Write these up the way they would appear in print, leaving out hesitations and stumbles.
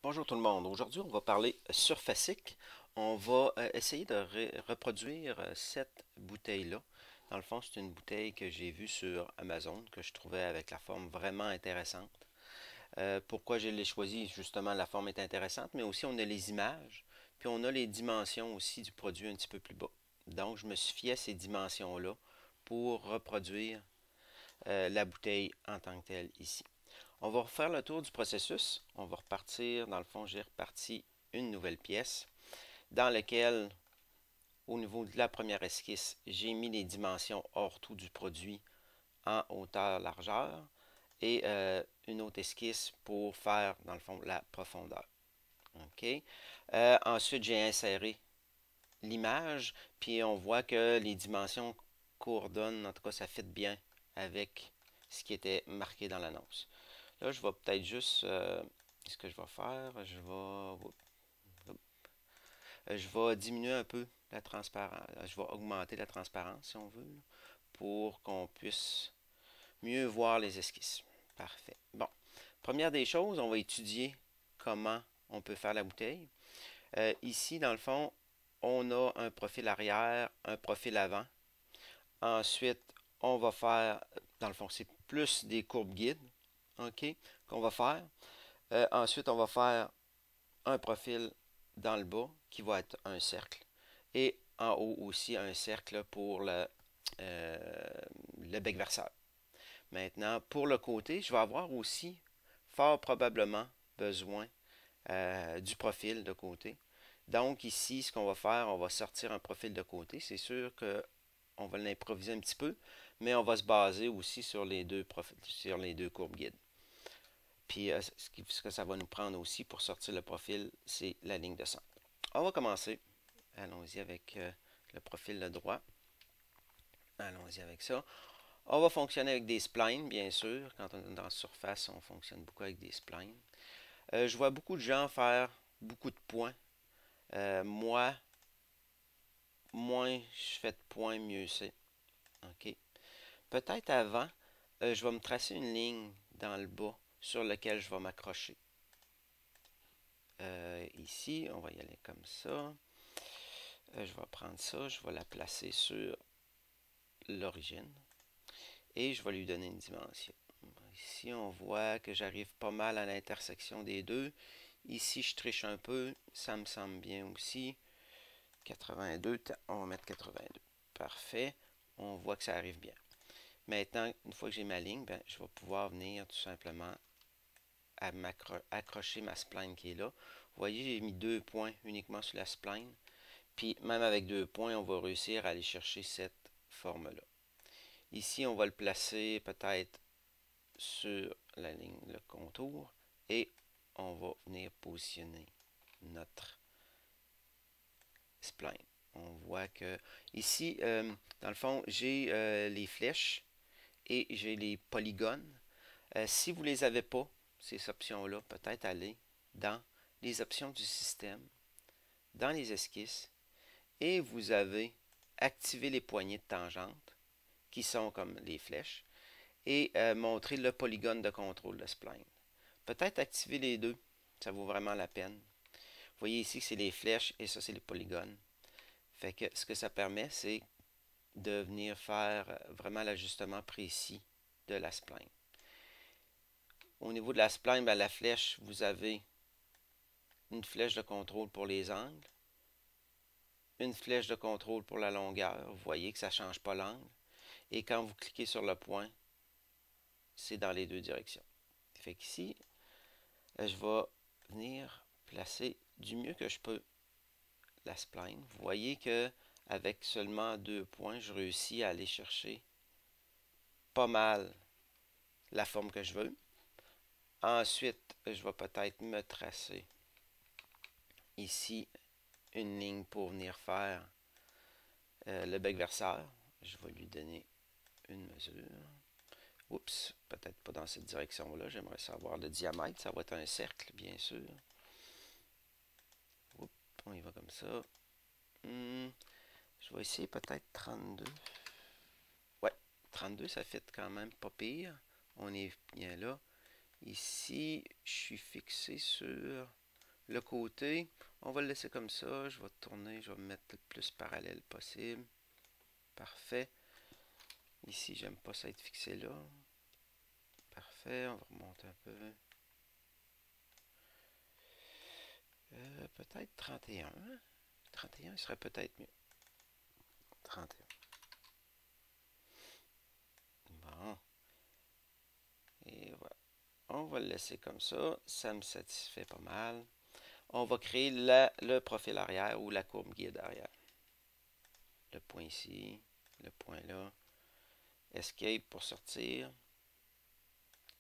Bonjour tout le monde. Aujourd'hui, on va parler surfacique. On va essayer de reproduire cette bouteille-là. Dans le fond, c'est une bouteille que j'ai vue sur Amazon, que je trouvais avec la forme vraiment intéressante. Pourquoi je l'ai choisie? Justement, la forme est intéressante, mais aussi on a les images, puis on a les dimensions aussi du produit un petit peu plus bas. Donc, je me suis fié à ces dimensions-là pour reproduire la bouteille en tant que telle ici. On va refaire le tour du processus. On va repartir, dans le fond, j'ai reparti une nouvelle pièce dans laquelle, au niveau de la première esquisse, j'ai mis les dimensions hors tout du produit en hauteur, largeur et une autre esquisse pour faire, dans le fond, la profondeur. OK? Ensuite, j'ai inséré l'image, puis on voit que les dimensions coordonnent, en tout cas, ça fit bien avec ce qui était marqué dans l'annonce. Là, je vais peut-être juste, ce que je vais faire, je vais diminuer un peu la transparence, je vais augmenter la transparence si on veut, pour qu'on puisse mieux voir les esquisses. Parfait. Bon, première des choses, on va étudier comment on peut faire la bouteille. Ici, dans le fond, on a un profil arrière, un profil avant. Ensuite, on va faire, dans le fond, c'est plus des courbes guides, OK, qu'on va faire. Ensuite, on va faire un profil dans le bas qui va être un cercle. Et en haut aussi un cercle pour le bec verseur. Maintenant, pour le côté, je vais avoir aussi fort probablement besoin du profil de côté. Donc ici, ce qu'on va faire, on va sortir un profil de côté. C'est sûr qu'on va l'improviser un petit peu, mais on va se baser aussi sur les deux, sur les deux courbes guides. Puis ce que ça va nous prendre aussi pour sortir le profil, c'est la ligne de centre. On va commencer. Allons-y avec le profil de droit. Allons-y avec ça. On va fonctionner avec des splines, bien sûr. Quand on est dans la surface, on fonctionne beaucoup avec des splines. Je vois beaucoup de gens faire beaucoup de points. Moi, moins je fais de points, mieux c'est. OK. Peut-être avant, je vais me tracer une ligne dans le bas sur laquelle je vais m'accrocher. Ici, on va y aller comme ça. Je vais prendre ça, je vais la placer sur l'origine et je vais lui donner une dimension. Ici, on voit que j'arrive pas mal à l'intersection des deux. Ici, je triche un peu, ça me semble bien aussi. 82, on va mettre 82. Parfait, on voit que ça arrive bien. Maintenant, une fois que j'ai ma ligne, ben, je vais pouvoir venir tout simplement à accrocher ma spline qui est là. Vous voyez, j'ai mis 2 points uniquement sur la spline. Puis même avec 2 points, on va réussir à aller chercher cette forme-là. Ici, on va le placer peut-être sur la ligne, le contour, et on va venir positionner notre spline. On voit que ici, dans le fond, j'ai les flèches et j'ai les polygones. Si vous ne les avez pas, ces options-là, peut-être aller dans les options du système, dans les esquisses, et vous avez activé les poignées de tangente, qui sont comme les flèches, et montrer le polygone de contrôle de spline. Peut-être activer les deux, ça vaut vraiment la peine. Vous voyez ici que c'est les flèches et ça c'est les polygones. Fait que ce que ça permet, c'est de venir faire vraiment l'ajustement précis de la spline. Au niveau de la spline, ben, la flèche, vous avez une flèche de contrôle pour les angles, une flèche de contrôle pour la longueur. Vous voyez que ça ne change pas l'angle. Et quand vous cliquez sur le point, c'est dans les deux directions. Fait qu'ici, je vais venir placer du mieux que je peux la spline. Vous voyez que avec seulement 2 points, je réussis à aller chercher pas mal la forme que je veux. Ensuite, je vais peut-être me tracer ici une ligne pour venir faire le bec verseur. Je vais lui donner une mesure. Oups, peut-être pas dans cette direction-là. J'aimerais savoir le diamètre. Ça va être un cercle, bien sûr. Oups, on y va comme ça. Je vais essayer peut-être 32. Ouais, 32, ça fait quand même pas pire. On est bien là. Ici, je suis fixé sur le côté, on va le laisser comme ça. Je vais tourner, je vais me mettre le plus parallèle possible. Parfait. Ici, j'aime pas ça être fixé là. Parfait, on va remonter un peu. Peut-être 31. 31 serait peut-être mieux. 31. Bon. Et voilà. On va le laisser comme ça. Ça me satisfait pas mal. On va créer le profil arrière ou la courbe guide arrière. Le point ici, le point là. Escape pour sortir.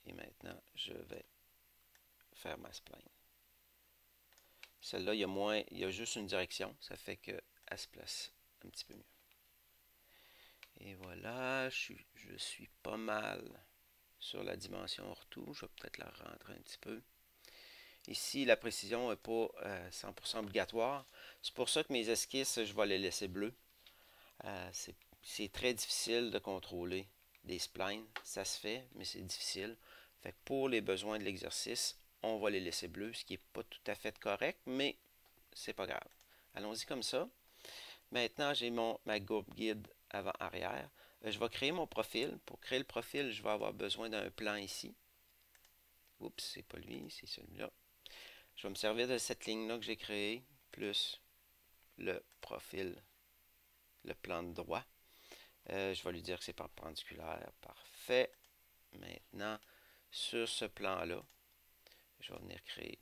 Et maintenant, je vais faire ma spline. Celle-là, il y a juste une direction. Ça fait qu'elle se place un petit peu mieux. Et voilà, je suis pas mal sur la dimension ortho. Je vais peut-être la rentrer un petit peu. Ici, la précision n'est pas 100% obligatoire. C'est pour ça que mes esquisses, je vais les laisser bleues. C'est très difficile de contrôler des splines. Ça se fait, mais c'est difficile. Fait que pour les besoins de l'exercice, on va les laisser bleus, ce qui n'est pas tout à fait correct, mais c'est pas grave. Allons-y comme ça. Maintenant, j'ai ma courbe guide avant-arrière. Je vais créer mon profil. Pour créer le profil, je vais avoir besoin d'un plan ici. Oups, c'est pas lui, c'est celui-là. Je vais me servir de cette ligne-là que j'ai créée, plus le profil, le plan de droit. Je vais lui dire que c'est perpendiculaire. Parfait. Maintenant, sur ce plan-là, je vais venir créer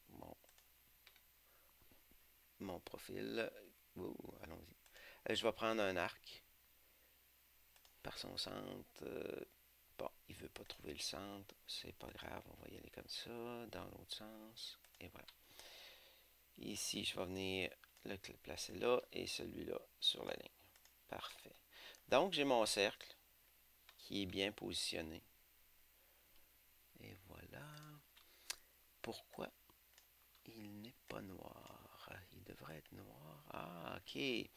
mon profil. Allons-y. Je vais prendre un arc par son centre. Bon, il ne veut pas trouver le centre. C'est pas grave, on va y aller comme ça, dans l'autre sens. Et voilà. Ici, je vais venir le placer là et celui-là sur la ligne. Parfait. Donc, j'ai mon cercle qui est bien positionné. Et voilà. Pourquoi il n'est pas noir? Il devrait être noir. Ah, ok. Il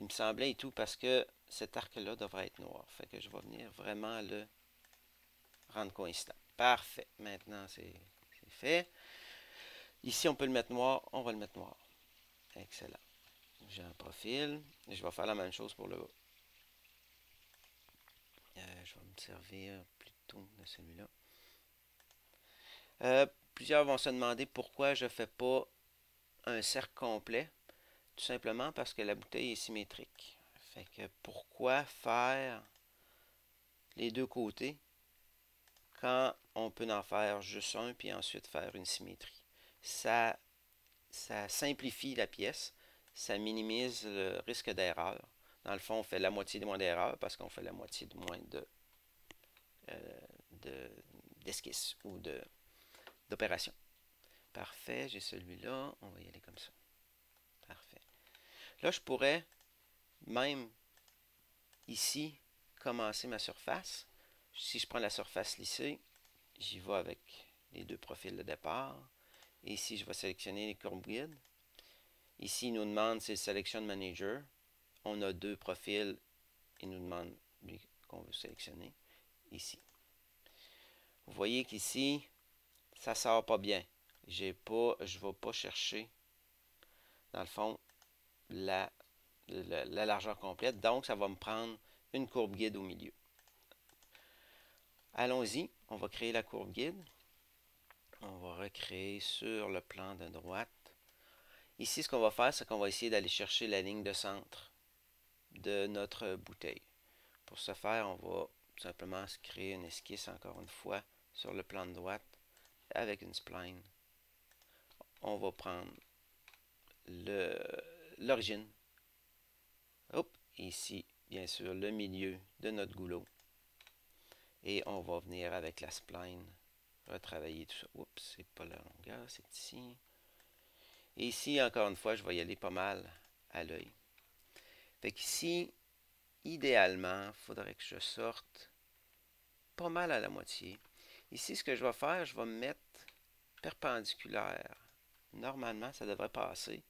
me semblait et tout parce que cet arc-là devrait être noir. Fait que je vais venir vraiment le rendre coïncident. Parfait. Maintenant, c'est fait. Ici, on peut le mettre noir. On va le mettre noir. Excellent. J'ai un profil. Je vais faire la même chose pour le bas. Je vais me servir plutôt de celui-là. Plusieurs vont se demander pourquoi je ne fais pas un cercle complet. Tout simplement parce que la bouteille est symétrique. Fait que pourquoi faire les deux côtés quand on peut en faire juste un puis ensuite faire une symétrie? Ça simplifie la pièce, ça minimise le risque d'erreur. Dans le fond, on fait la moitié de moins d'erreur parce qu'on fait la moitié de moins d'esquisse ou d'opération. Parfait, j'ai celui-là. On va y aller comme ça. Parfait. Là, je pourrais même ici commencer ma surface. Si je prends la surface lissée, j'y vais avec les deux profils de départ. Et ici, je vais sélectionner les courbes guides. Ici, il nous demande, c'est Selection Manager. On a deux profils. Il nous demande lui qu'on veut sélectionner. Ici. Vous voyez qu'ici, ça ne sort pas bien. Je ne vais pas chercher, dans le fond, la largeur complète. Donc, ça va me prendre une courbe guide au milieu. Allons-y. On va créer la courbe guide. On va recréer sur le plan de droite. Ici, ce qu'on va faire, c'est qu'on va essayer d'aller chercher la ligne de centre de notre bouteille. Pour ce faire, on va simplement se créer une esquisse encore une fois sur le plan de droite avec une spline. On va prendre l'origine. Ici, bien sûr, le milieu de notre goulot. Et on va venir avec la spline retravailler tout ça. Oups, c'est pas la longueur, c'est ici. Et ici, encore une fois, je vais y aller pas mal à l'œil. Fait qu'ici, idéalement, il faudrait que je sorte pas mal à la moitié. Ici, ce que je vais faire, je vais me mettre perpendiculaire. Normalement, ça devrait passer.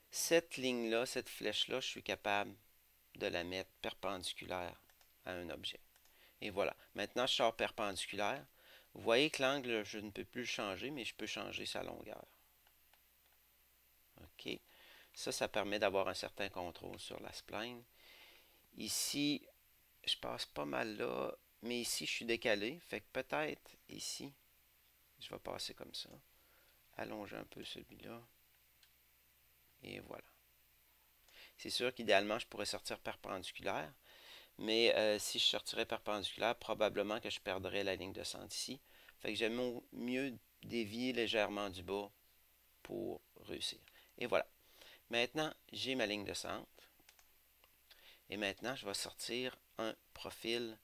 Cette ligne-là, cette flèche-là, je suis capable de la mettre perpendiculaire à un objet. Et voilà. Maintenant, je sors perpendiculaire. Vous voyez que l'angle, je ne peux plus le changer, mais je peux changer sa longueur. OK. Ça permet d'avoir un certain contrôle sur la spline. Ici, je passe pas mal là, mais ici, je suis décalé. Fait que peut-être ici, je vais passer comme ça. Allonger un peu celui-là. Et voilà. C'est sûr qu'idéalement, je pourrais sortir perpendiculaire. Mais si je sortirais perpendiculaire, probablement que je perdrais la ligne de centre ici. Fait que j'aime mieux dévier légèrement du bas pour réussir. Et voilà. Maintenant, j'ai ma ligne de centre. Et maintenant, je vais sortir un profil,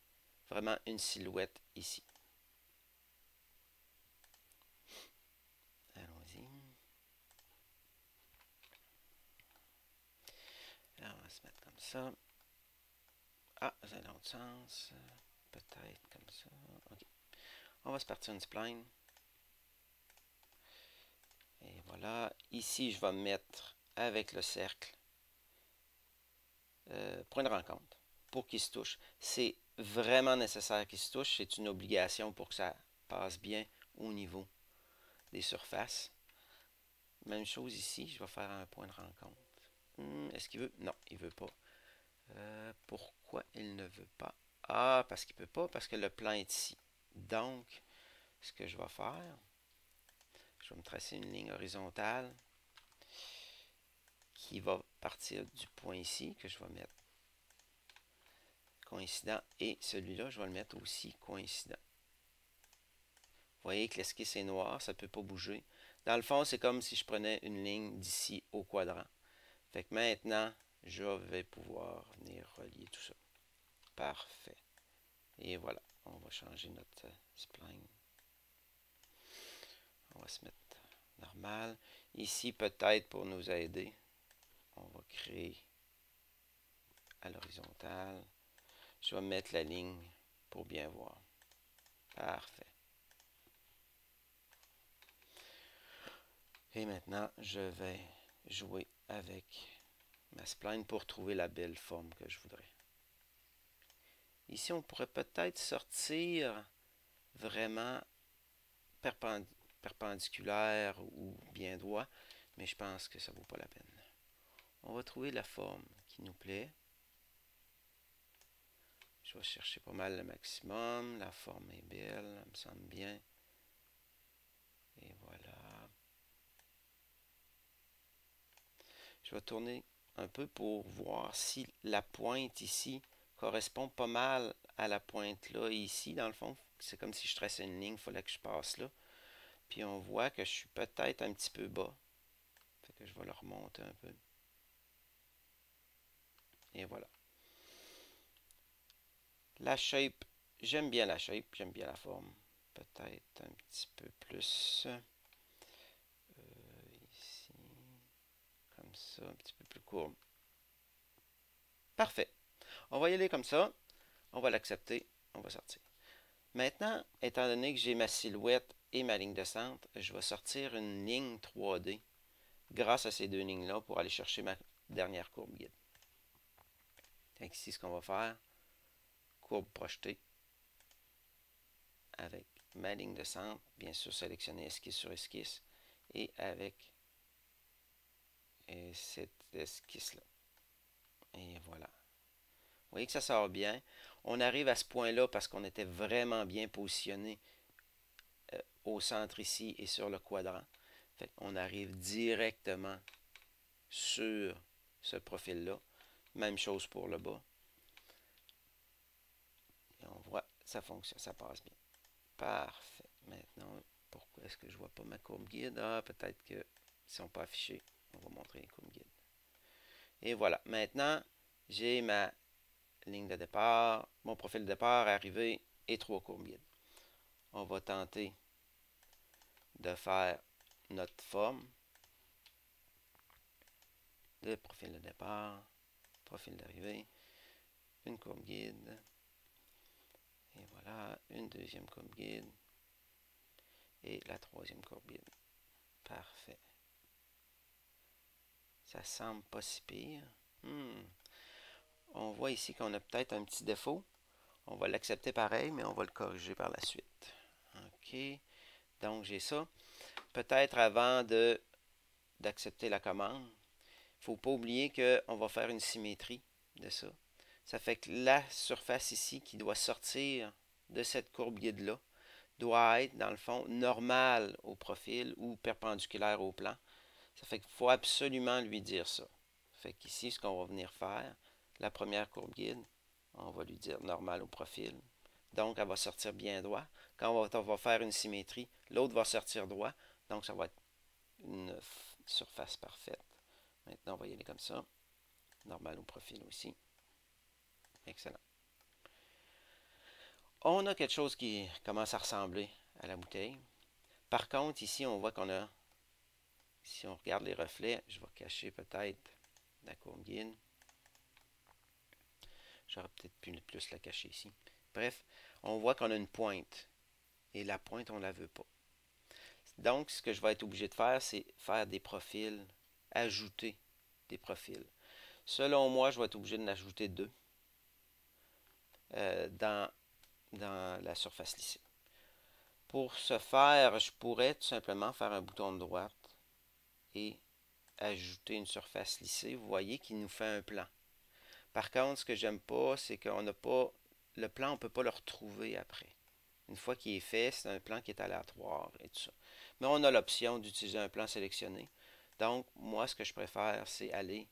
vraiment une silhouette ici. Allons-y. Alors, on va se mettre comme ça. Ah, c'est dans l'autre sens. Peut-être comme ça. OK. On va se partir une spline. Et voilà. Ici, je vais me mettre avec le cercle. Point de rencontre. Pour qu'il se touche. C'est vraiment nécessaire qu'il se touche. C'est une obligation pour que ça passe bien au niveau des surfaces. Même chose ici. Je vais faire un point de rencontre. Est-ce qu'il veut? Non, il ne veut pas. Pourquoi il ne veut pas? Ah, parce qu'il ne peut pas, parce que le plan est ici. Donc, ce que je vais faire, je vais me tracer une ligne horizontale qui va partir du point ici, que je vais mettre coïncident, et celui-là, je vais le mettre aussi coïncident. Vous voyez que l'esquisse est noire, ça ne peut pas bouger. Dans le fond, c'est comme si je prenais une ligne d'ici au quadrant. Fait que maintenant, je vais pouvoir venir relier tout ça. Parfait. Et voilà, on va changer notre spline. On va se mettre normal. Ici, peut-être pour nous aider, on va créer à l'horizontale. Je vais mettre la ligne pour bien voir. Parfait. Et maintenant, je vais jouer avec ma spline pour trouver la belle forme que je voudrais. Ici, on pourrait peut-être sortir vraiment perpendiculaire ou bien droit, mais je pense que ça ne vaut pas la peine. On va trouver la forme qui nous plaît. Je vais chercher pas mal le maximum. La forme est belle, elle me semble bien. Et voilà. Je vais tourner un peu pour voir si la pointe ici correspond pas mal à la pointe là et ici. Dans le fond, c'est comme si je traçais une ligne, il fallait que je passe là. Puis on voit que je suis peut-être un petit peu bas. Fait que je vais le remonter un peu. Et voilà. La shape, j'aime bien la shape, j'aime bien la forme. Peut-être un petit peu plus ici, comme ça, un petit peu plus courbe. Parfait. On va y aller comme ça. On va l'accepter. On va sortir. Maintenant, étant donné que j'ai ma silhouette et ma ligne de centre, je vais sortir une ligne 3D grâce à ces deux lignes-là pour aller chercher ma dernière courbe guide. Donc ici, ce qu'on va faire, courbe projetée avec ma ligne de centre, bien sûr sélectionner esquisse sur esquisse, et avec cette esquisse-là. Et voilà. Vous voyez que ça sort bien. On arrive à ce point-là parce qu'on était vraiment bien positionné au centre ici et sur le quadrant. Fait qu'on arrive directement sur ce profil-là. Même chose pour le bas. Et on voit, ça fonctionne, ça passe bien. Parfait. Maintenant, pourquoi est-ce que je ne vois pas ma courbe guide? Ah, peut-être que si sont pas affichés, on va montrer les courbes guides. Et voilà. Maintenant, j'ai ma ligne de départ, mon profil de départ, arrivé et 3 courbes guides. On va tenter de faire notre forme de profil de départ, profil d'arrivée, une courbe guide, et voilà, une deuxième courbe guide, et la troisième courbe guide. Parfait. Ça semble pas si pire. On voit ici qu'on a peut-être un petit défaut. On va l'accepter pareil, mais on va le corriger par la suite. OK. Donc, j'ai ça. Peut-être avant de d'accepter la commande. Il ne faut pas oublier qu'on va faire une symétrie de ça. Ça fait que la surface ici qui doit sortir de cette courbe guide-là doit être, dans le fond, normale au profil ou perpendiculaire au plan. Ça fait qu'il faut absolument lui dire ça. Ça fait qu'ici, ce qu'on va venir faire, la première courbe guide, on va lui dire normale au profil. Donc, elle va sortir bien droit. Quand on va faire une symétrie, l'autre va sortir droit. Donc, ça va être une surface parfaite. Maintenant, on va y aller comme ça. Normal au profil aussi. Excellent. On a quelque chose qui commence à ressembler à la bouteille. Par contre, ici, on voit qu'on a, si on regarde les reflets, je vais cacher peut-être la courbe guide. J'aurais peut-être pu plus la cacher ici. Bref, on voit qu'on a une pointe. Et la pointe, on ne la veut pas. Donc, ce que je vais être obligé de faire, c'est faire des profils, ajouter des profils. Selon moi, je vais être obligé d'en ajouter 2 dans la surface lissée. Pour ce faire, je pourrais tout simplement faire un bouton de droite et ajouter une surface lissée. Vous voyez qu'il nous fait un plan. Par contre, ce que j'aime pas, c'est qu'on n'a pas le plan, on ne peut pas le retrouver après. Une fois qu'il est fait, c'est un plan qui est aléatoire et tout ça. Mais on a l'option d'utiliser un plan sélectionné. Donc, moi, ce que je préfère, c'est aller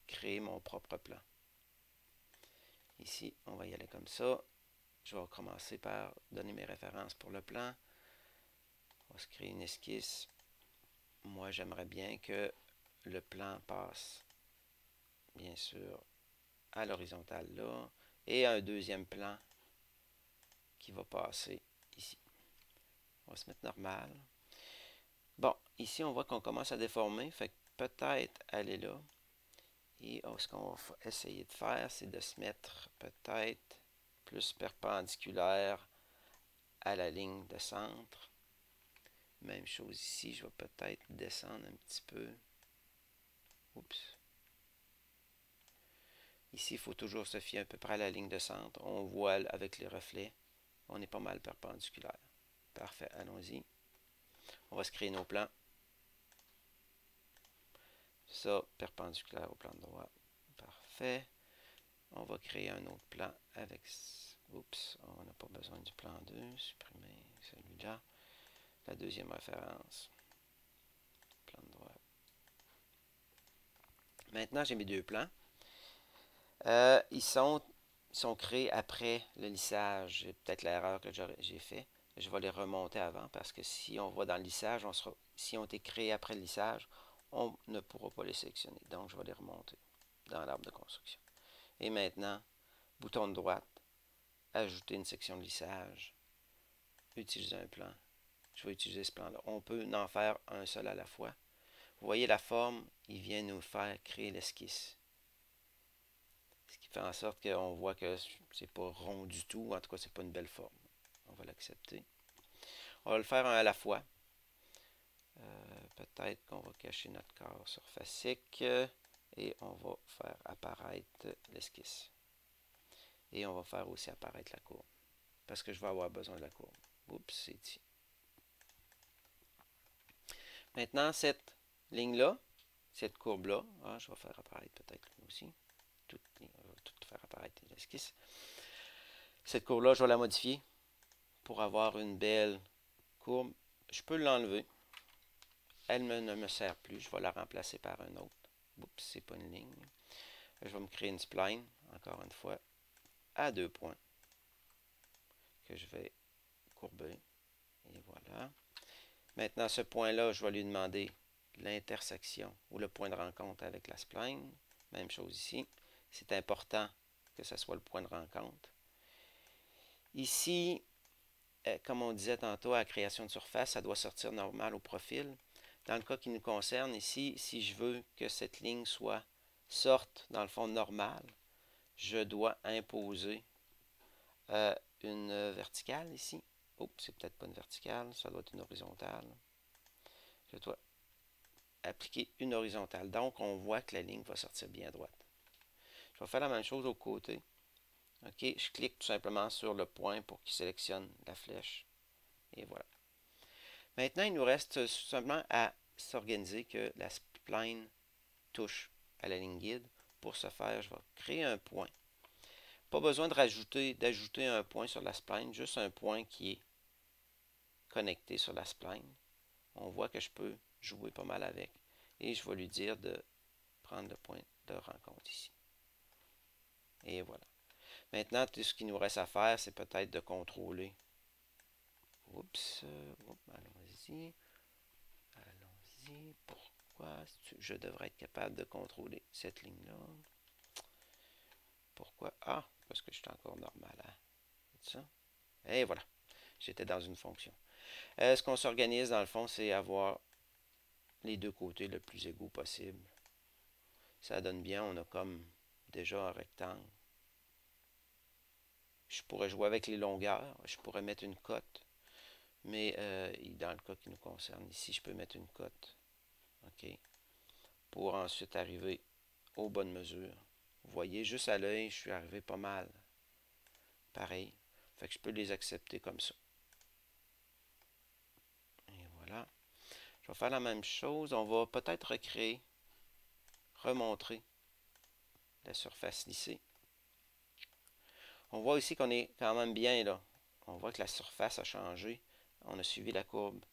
créer mon propre plan. Ici, on va y aller comme ça. Je vais commencer par donner mes références pour le plan. On va se créer une esquisse. Moi, j'aimerais bien que le plan passe, bien sûr, à l'horizontale là. Et un deuxième plan qui va passer ici. On va se mettre normal. Bon, ici, on voit qu'on commence à déformer. Fait que peut-être aller là. Et ce qu'on va essayer de faire, c'est de se mettre peut-être plus perpendiculaire à la ligne de centre. Même chose ici, je vais peut-être descendre un petit peu. Oups. Ici, il faut toujours se fier à peu près à la ligne de centre. On voit avec les reflets, on est pas mal perpendiculaire. Parfait, allons-y. On va se créer nos plans. Ça, perpendiculaire au plan droit. Parfait. On va créer un autre plan avec... Oups, on n'a pas besoin du plan 2. Supprimer celui-là. La deuxième référence. Plan de droit. Maintenant, j'ai mes deux plans. Ils sont créés après le lissage. C'est peut-être l'erreur que j'ai fait. Je vais les remonter avant parce que si on va dans le lissage, si on été créés après le lissage, on ne pourra pas les sélectionner. Donc, je vais les remonter dans l'arbre de construction. Et maintenant, bouton de droite, ajouter une section de lissage, utiliser un plan. Je vais utiliser ce plan-là. On peut en faire un seul à la fois. Vous voyez la forme, il vient nous faire créer l'esquisse. Ce qui fait en sorte qu'on voit que c'est pas rond du tout. En tout cas, c'est pas une belle forme. On va l'accepter. On va le faire un à la fois. Peut-être qu'on va cacher notre corps surfacique et on va faire apparaître l'esquisse. Et on va faire aussi apparaître la courbe. Parce que je vais avoir besoin de la courbe. Oups, c'est ici. Maintenant, cette ligne-là, cette courbe-là, je vais faire apparaître peut-être aussi. On va tout faire apparaître l'esquisse. Cette courbe-là, je vais la modifier pour avoir une belle courbe. Je peux l'enlever. Elle ne me sert plus. Je vais la remplacer par un autre. Oups, c'est pas une ligne. Je vais me créer une spline, encore une fois, à 2 points que je vais courber. Et voilà. Maintenant, ce point-là, je vais lui demander l'intersection ou le point de rencontre avec la spline. Même chose ici. C'est important que ce soit le point de rencontre. Ici, comme on disait tantôt, à la création de surface, ça doit sortir normal au profil. Dans le cas qui nous concerne ici, si je veux que cette ligne sorte dans le fond normal, je dois imposer une verticale ici. Oups, c'est peut-être pas une verticale, ça doit être une horizontale. Je dois appliquer une horizontale. Donc, on voit que la ligne va sortir bien droite. Je vais faire la même chose au côté. OK, je clique tout simplement sur le point pour qu'il sélectionne la flèche. Et voilà. Maintenant, il nous reste simplement à s'organiser que la spline touche à la ligne guide. Pour ce faire, je vais créer un point. Pas besoin d'ajouter un point sur la spline, juste un point qui est connecté sur la spline. On voit que je peux jouer pas mal avec. Et je vais lui dire de prendre le point de rencontre ici. Et voilà. Maintenant, tout ce qu'il nous reste à faire, c'est peut-être de contrôler. Oups, allons-y. Allons-y. Pourquoi je devrais être capable de contrôler cette ligne-là? Pourquoi? Ah, parce que je suis encore normal. Hein? Ça. Et voilà. J'étais dans une fonction. Ce qu'on s'organise, dans le fond, c'est avoir les deux côtés le plus égaux possible. Ça donne bien. On a comme déjà un rectangle. Je pourrais jouer avec les longueurs. Je pourrais mettre une cote. Mais dans le cas qui nous concerne ici, je peux mettre une cote. OK. Pour ensuite arriver aux bonnes mesures. Vous voyez, juste à l'œil, je suis arrivé pas mal. Pareil. Fait que je peux les accepter comme ça. Et voilà. Je vais faire la même chose. On va peut-être recréer, remontrer la surface lissée. On voit ici qu'on est quand même bien là. On voit que la surface a changé. On a suivi la courbe.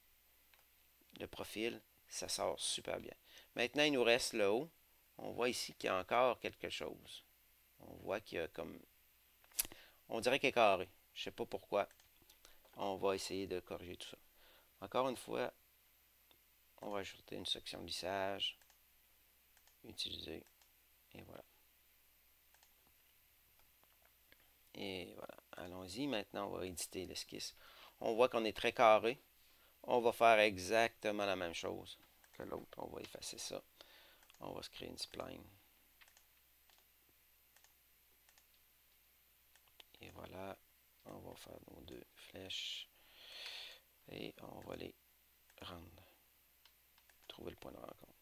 Le profil, ça sort super bien. Maintenant, il nous reste le haut. On voit ici qu'il y a encore quelque chose. On voit qu'il y a comme... On dirait qu'il est carré. Je ne sais pas pourquoi. On va essayer de corriger tout ça. Encore une fois, on va ajouter une section de lissage. Utiliser. Et voilà. Et voilà. Allons-y. Maintenant, on va éditer l'esquisse. On voit qu'on est très carré. On va faire exactement la même chose que l'autre. On va effacer ça. On va se créer une spline. Et voilà. On va faire nos deux flèches. Et on va les rendre. Trouver le point de rencontre.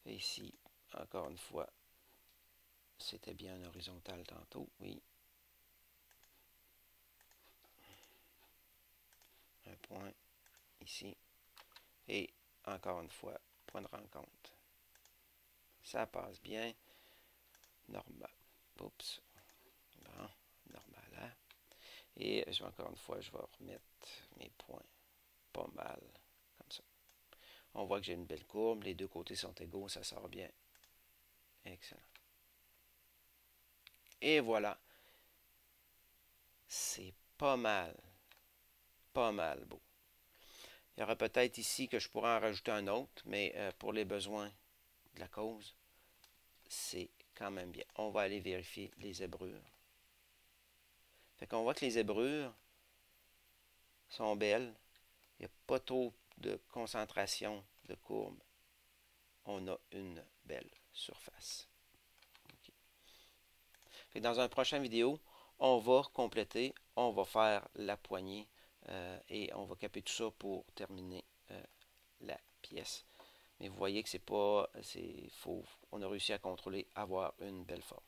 Et ici, encore une fois, c'était bien horizontal tantôt. Oui. Un point ici. Et encore une fois, point de rencontre. Ça passe bien. Normal. Oups. Bon, normal. Hein? Et encore une fois, je vais remettre mes points pas mal. Comme ça. On voit que j'ai une belle courbe. Les deux côtés sont égaux. Ça sort bien. Excellent. Et voilà. C'est pas mal. Pas mal beau. Il y aura peut-être ici que je pourrais en rajouter un autre, mais pour les besoins de la cause, c'est quand même bien. On va aller vérifier les zébrures. Fait qu'on voit que les zébrures sont belles. Il n'y a pas trop de concentration de courbes. On a une belle surface. Okay. Fait que dans un prochain vidéo, on va compléter, on va faire la poignée et on va caper tout ça pour terminer la pièce. Mais vous voyez que c'est pas, c'est faux. On a réussi à contrôler, avoir une belle forme.